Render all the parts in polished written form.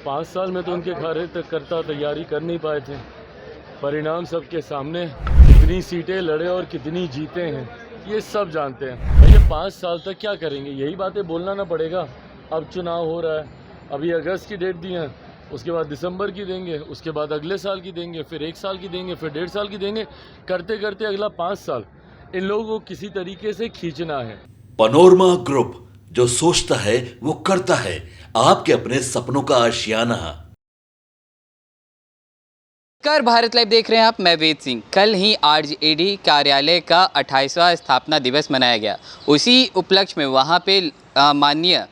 5 साल में तो उनके कार्यकर्ता तैयारी कर नहीं पाए थे। परिणाम सबके सामने, कितनी सीटें लड़े और कितनी जीते हैं ये सब जानते हैं। भैया 5 साल तक क्या करेंगे, यही बातें बोलना ना पड़ेगा। अब चुनाव हो रहा है, अभी अगस्त की डेट दी है, उसके बाद दिसंबर की देंगे, उसके बाद अगले साल की देंगे, फिर 1 साल की देंगे, फिर 1.5 साल की देंगे। करते करते अगला 5 साल इन लोगों को किसी तरीके से खींचना है। पनोरमा ग्रुप, जो सोचता है वो करता है। आपके अपने सपनों का आशियाना। कर भारत लाइव देख रहे हैं आप, मैं वेद सिंह। कल ही आरजेडी कार्यालय का 28वां स्थापना दिवस मनाया गया। उसी उपलक्ष्य में वहां पे माननीय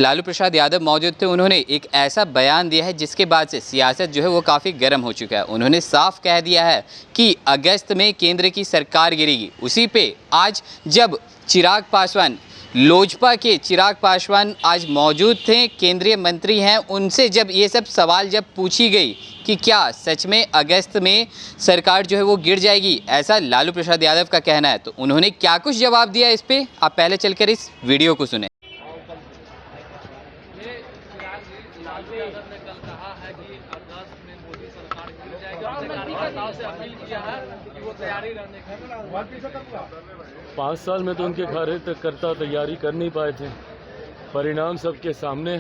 लालू प्रसाद यादव मौजूद थे। उन्होंने एक ऐसा बयान दिया है जिसके बाद से सियासत जो है वो काफ़ी गर्म हो चुका है। उन्होंने साफ कह दिया है कि अगस्त में केंद्र की सरकार गिरेगी। उसी पे आज जब चिराग पासवान, लोजपा के चिराग पासवान आज मौजूद थे, केंद्रीय मंत्री हैं, उनसे जब ये सब सवाल जब पूछी गई कि क्या सच में अगस्त में सरकार जो है वो गिर जाएगी, ऐसा लालू प्रसाद यादव का कहना है, तो उन्होंने क्या कुछ जवाब दिया इस पे आप पहले चलकर इस वीडियो को सुने। लालू यादव ने कल कहा है कि अगस्त में मोदी सरकार गिर जाएगी और कार्यकर्ताओं से अपील किया है कि वो तैयारी रहने की। 5 साल में तो उनके कार्यकर्ता तैयारी कर नहीं पाए थे। परिणाम सबके सामने,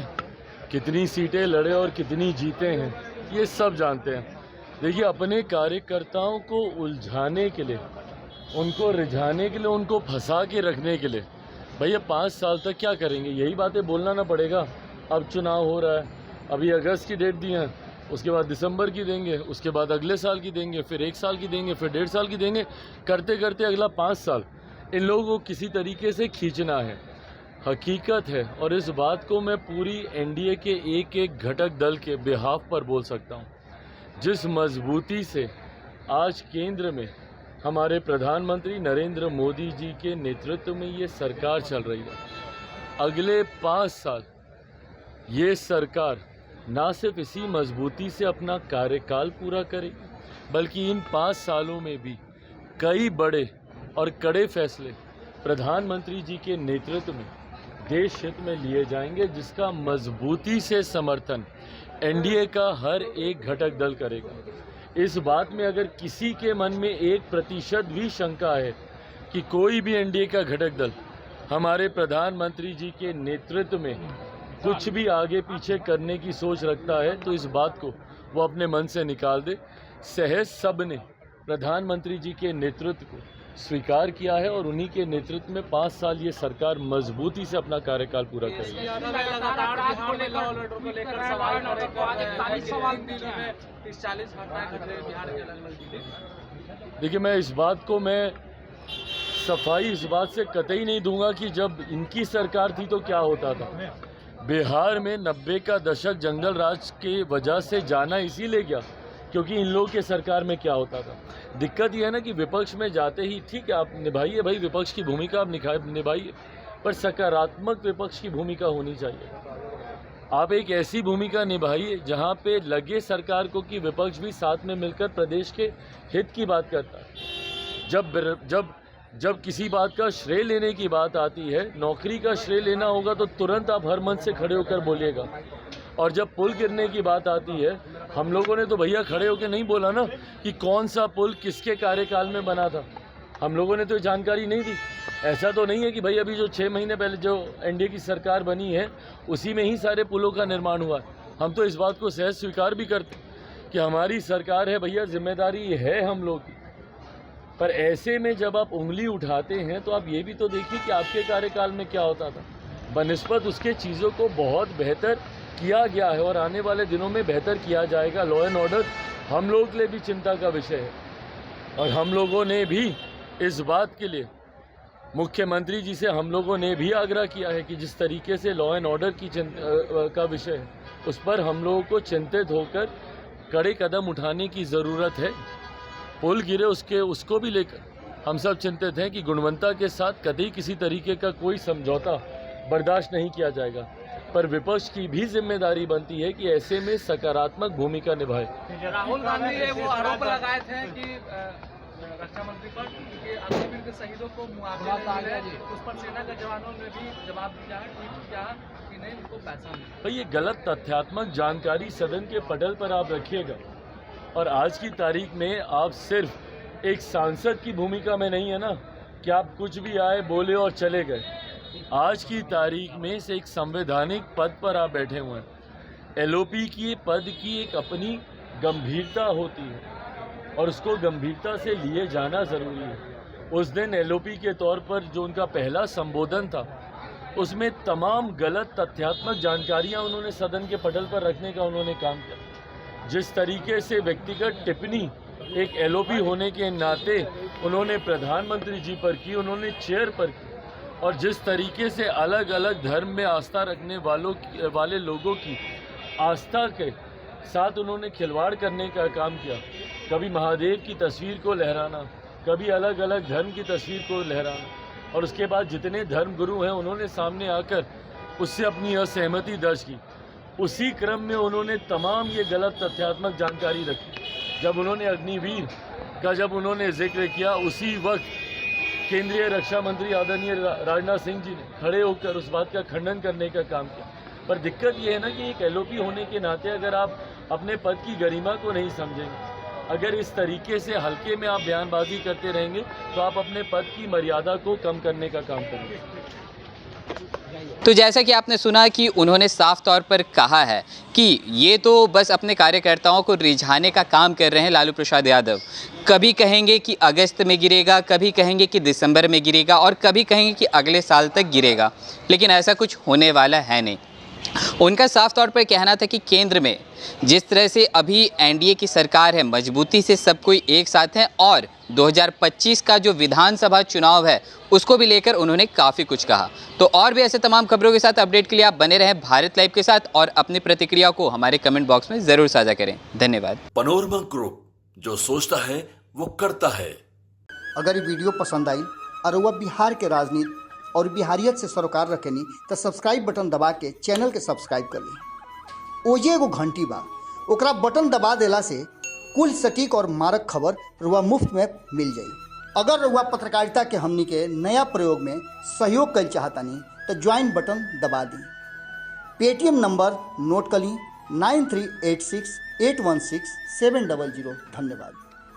कितनी सीटें लड़े और कितनी जीते हैं ये सब जानते हैं। देखिए, अपने कार्यकर्ताओं को उलझाने के लिए, उनको रिझाने के लिए, उनको फंसा के रखने के लिए भैया 5 साल तक क्या करेंगे, यही बातें बोलना ना पड़ेगा। अब चुनाव हो रहा है, अभी अगस्त की डेट दी है, उसके बाद दिसंबर की देंगे, उसके बाद अगले साल की देंगे, फिर 1 साल की देंगे, फिर 1.5 साल की देंगे। करते करते अगला 5 साल इन लोगों को किसी तरीके से खींचना है। हकीकत है, और इस बात को मैं पूरी एनडीए के एक एक घटक दल के बिहाफ पर बोल सकता हूँ। जिस मजबूती से आज केंद्र में हमारे प्रधानमंत्री नरेंद्र मोदी जी के नेतृत्व में ये सरकार चल रही है, अगले 5 साल ये सरकार ना सिर्फ इसी मजबूती से अपना कार्यकाल पूरा करेगी, बल्कि इन 5 सालों में भी कई बड़े और कड़े फैसले प्रधानमंत्री जी के नेतृत्व में देश हित में लिए जाएंगे, जिसका मजबूती से समर्थन एनडीए का हर एक घटक दल करेगा। इस बात में अगर किसी के मन में 1% भी शंका है कि कोई भी एनडीए का घटक दल हमारे प्रधानमंत्री जी के नेतृत्व में कुछ भी आगे पीछे करने की सोच रखता है, तो इस बात को वो अपने मन से निकाल दे। सहज सब ने प्रधानमंत्री जी के नेतृत्व को स्वीकार किया है और उन्हीं के नेतृत्व में 5 साल ये सरकार मजबूती से अपना कार्यकाल पूरा करेगी। देखिए, मैं इस बात को सफाई इस बात से कतई नहीं दूंगा कि जब इनकी सरकार थी तो क्या होता था। बिहार में 90 का दशक जंगल राज के वजह से जाना इसीलिए गया क्योंकि इन लोगों के सरकार में क्या होता था। दिक्कत यह है ना कि विपक्ष में जाते ही ठीक है, आप निभाइए भाई, विपक्ष की भूमिका आप निभाइए, पर सकारात्मक विपक्ष की भूमिका होनी चाहिए। आप एक ऐसी भूमिका निभाइए जहां पे लगे सरकार को कि विपक्ष भी साथ में मिलकर प्रदेश के हित की बात करता है। जब किसी बात का श्रेय लेने की बात आती है, नौकरी का श्रेय लेना होगा तो तुरंत आप हर मंच से खड़े होकर बोलिएगा। और जब पुल गिरने की बात आती है, हम लोगों ने तो भैया खड़े होकर नहीं बोला ना कि कौन सा पुल किसके कार्यकाल में बना था। हम लोगों ने तो जानकारी नहीं दी। ऐसा तो नहीं है कि भाई अभी जो 6 महीने पहले जो एनडीए की सरकार बनी है उसी में ही सारे पुलों का निर्माण हुआ है। हम तो इस बात को सहज स्वीकार भी करते कि हमारी सरकार है भैया, जिम्मेदारी है हम लोग की। पर ऐसे में जब आप उंगली उठाते हैं तो आप ये भी तो देखिए कि आपके कार्यकाल में क्या होता था। बनिस्बत उसके चीज़ों को बहुत बेहतर किया गया है और आने वाले दिनों में बेहतर किया जाएगा। लॉ एंड ऑर्डर हम लोगों के लिए भी चिंता का विषय है और हम लोगों ने भी इस बात के लिए मुख्यमंत्री जी से हम लोगों ने भी आग्रह किया है कि जिस तरीके से लॉ एंड ऑर्डर की का विषय है उस पर हम लोगों को चिंतित होकर कड़े कदम उठाने की ज़रूरत है। पुल गिरे उसको भी लेकर हम सब चिंतित हैं कि गुणवत्ता के साथ कतई किसी तरीके का कोई समझौता बर्दाश्त नहीं किया जाएगा। पर विपक्ष की भी जिम्मेदारी बनती है कि ऐसे में सकारात्मक भूमिका निभाए। राहुल गांधी ने वो आरोप लगाए थे कि रक्षा मंत्री पर कि अग्निवीर के शहीदों को मुआवजा नहीं मिले, उस पर सेना के जवानों ने भी जवाब दिया है, ट्वीट किया है कि नहीं उनको पैसा मिले। भाई ये गलत तथ्यात्मक जानकारी सदन के पटल पर आप रखिएगा, और आज की तारीख में आप सिर्फ एक सांसद की भूमिका में नहीं है ना कि आप कुछ भी आए बोले और चले गए। आज की तारीख में से एक संवैधानिक पद पर आप बैठे हुए हैं। एलओपी की पद की एक अपनी गंभीरता होती है और उसको गंभीरता से लिए जाना ज़रूरी है। उस दिन एलओपी के तौर पर जो उनका पहला संबोधन था उसमें तमाम गलत तथ्यात्मक जानकारियां उन्होंने सदन के पटल पर रखने का उन्होंने काम किया। जिस तरीके से व्यक्तिगत टिप्पणी एक एलओपी होने के नाते उन्होंने प्रधानमंत्री जी पर की, उन्होंने चेयर पर की, और जिस तरीके से अलग अलग धर्म में आस्था रखने वाले लोगों की आस्था के साथ उन्होंने खिलवाड़ करने का काम किया। कभी महादेव की तस्वीर को लहराना, कभी अलग अलग धर्म की तस्वीर को लहराना, और उसके बाद जितने धर्म गुरु हैं उन्होंने सामने आकर उससे अपनी असहमति दर्ज की। उसी क्रम में उन्होंने तमाम ये गलत तथ्यात्मक जानकारी रखी। जब उन्होंने अग्निवीर का जब उन्होंने जिक्र किया, उसी वक्त केंद्रीय रक्षा मंत्री आदरणीय राजनाथ सिंह जी ने खड़े होकर उस बात का खंडन करने का काम किया। पर दिक्कत ये है ना कि एक एलओपी होने के नाते अगर आप अपने पद की गरिमा को नहीं समझेंगे, अगर इस तरीके से हल्के में आप बयानबाजी करते रहेंगे तो आप अपने पद की मर्यादा को कम करने का काम करेंगे। तो जैसा कि आपने सुना कि उन्होंने साफ तौर पर कहा है कि ये तो बस अपने कार्यकर्ताओं को रिझाने का काम कर रहे हैं लालू प्रसाद यादव। कभी कहेंगे कि अगस्त में गिरेगा, कभी कहेंगे कि दिसंबर में गिरेगा, और कभी कहेंगे कि अगले साल तक गिरेगा, लेकिन ऐसा कुछ होने वाला है नहीं। उनका साफ तौर पर कहना था कि केंद्र में जिस तरह से अभी एनडीए की सरकार है, मजबूती से सब कोई एक साथ हैं, और 2025 का जो विधानसभा चुनाव है उसको भी लेकर उन्होंने काफ़ी कुछ कहा। तो और भी ऐसे तमाम खबरों के साथ अपडेट के लिए आप बने रहें भारत लाइव के साथ, और अपनी प्रतिक्रिया को हमारे कमेंट बॉक्स में ज़रूर साझा करें। धन्यवाद। पनोरमा ग्रुप, जो सोचता है वो करता है। अगर ये वीडियो पसंद आई और वह बिहार के राजनीति और बिहारियत से सरोकार रखेनी तो सब्सक्राइब बटन दबा के चैनल के सब्सक्राइब कर ली। ओजे एगो घंटी बा, ओकरा बटन दबा देला से कुल सटीक और मारक खबर रुआ मुफ्त में मिल जाई। अगर रुआ पत्रकारिता के हमनी के नया प्रयोग में सहयोग कर चाहतानी तो ज्वाइन बटन दबा दी। पेटीएम नंबर नोट कर ली 9386816700। धन्यवाद।